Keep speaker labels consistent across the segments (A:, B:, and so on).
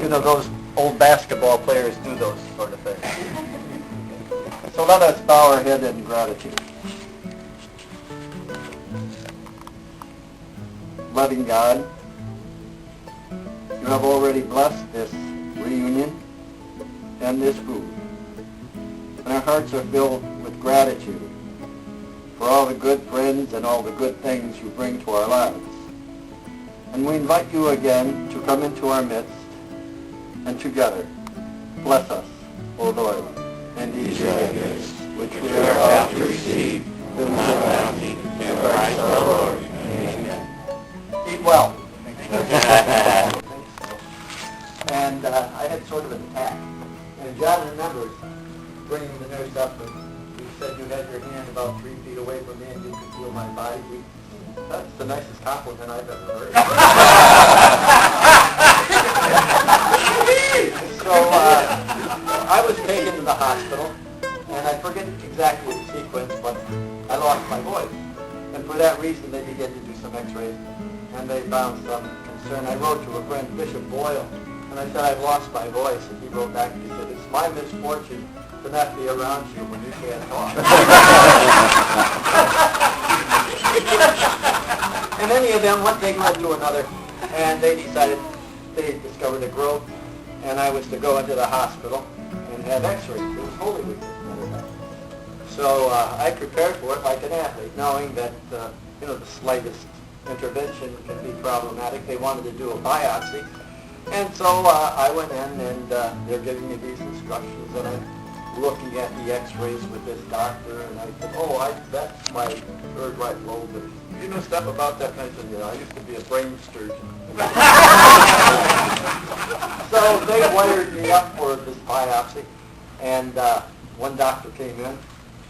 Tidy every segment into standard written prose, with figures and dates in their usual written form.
A: You know, those old basketball players do those sort of things. So let us bow our head in gratitude. Loving God, you have already blessed this reunion and this food. And our hearts are filled with gratitude for all the good friends and all the good things you bring to our lives. And we invite you again to come into our midst and together bless us, O Lord, and these your gifts, which we are about to receive from the bounty of Christ our Lord. Amen. Eat well. And I had sort of an attack. And John remembers bringing the nurse up, and he said you had your hand about 3 feet away from me and you could feel my body heat. That's the nicest compliment I've ever heard. So I was taken to the hospital, and I forget exactly the sequence, but I lost my voice. And for that reason, they began to do some x-rays, and they found some concern. I wrote to a friend, Bishop Boyle, and I said, I've lost my voice. And he wrote back and he said, it's my misfortune to not be around you when you can't talk. In any event, one thing led to another, and they discovered a growth, and I was to go into the hospital and have x-rays. It was Holy Week, as a matter of fact. So I prepared for it like an athlete, knowing that, the slightest intervention can be problematic. They wanted to do a biopsy. And so I went in, and they're giving me these instructions, and I'm looking at the x-rays with this doctor, and I said, that's my third right lobe. You know stuff about that? And I said, I used to be a brain surgeon. So they wired me up for this biopsy, and one doctor came in,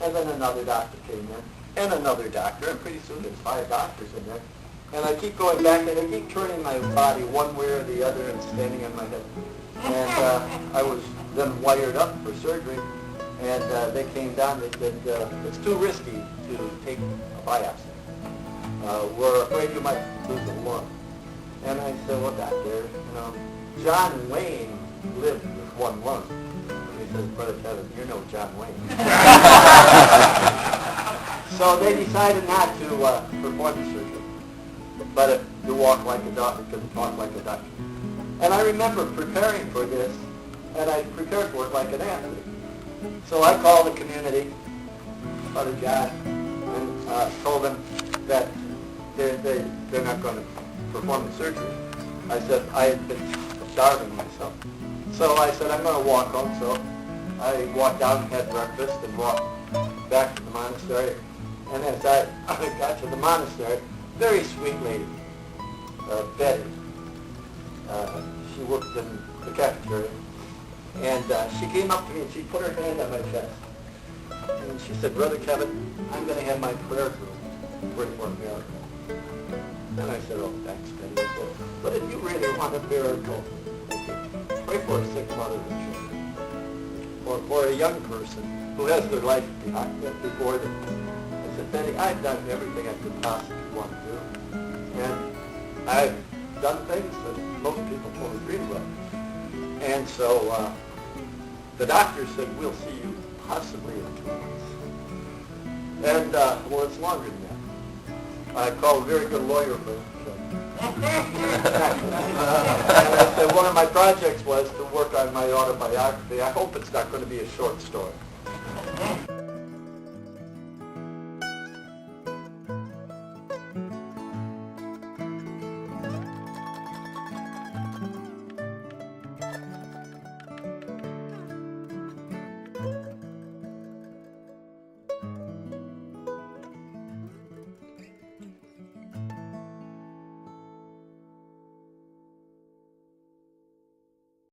A: and then another doctor came in, and another doctor, and pretty soon there's 5 doctors in there. And I keep going back, and I keep turning my body one way or the other and standing on my head. And I was then wired up for surgery, and they came down, they said, it's too risky to take a biopsy. We're afraid you might lose a lung. And I said, well, doctor, John Wayne lived with one lung. And he says, Brother Kevin, you're no John Wayne. So they decided not to perform the surgery. But if you walk like a doctor, you can talk like a doctor. And I remember preparing for this, and I prepared for it like an athlete. So I called the community, Father John, and told them that they're not going to perform the surgery. I said I had been starving myself. So I said, I'm going to walk home. So I walked out and had breakfast and walked back to the monastery. And as I got to the monastery, very sweet lady, Betty. She worked in the cafeteria. And she came up to me and she put her hand on my chest. And she said, Brother Kevin, I'm going to have my prayer through. Pray for a miracle. And I said, oh, thanks, Betty. I said, but if you really want a miracle, pray for a sick mother and children. Or for a young person who has their life before them. I said, Betty, I've done everything I could possibly want to do. And I've done things that most people won't agree with. And so the doctor said, we'll see you possibly in 2 months. And, well, it's longer than that. I called a very good lawyer friend. And I said, one of my projects was to work on my autobiography. I hope it's not going to be a short story.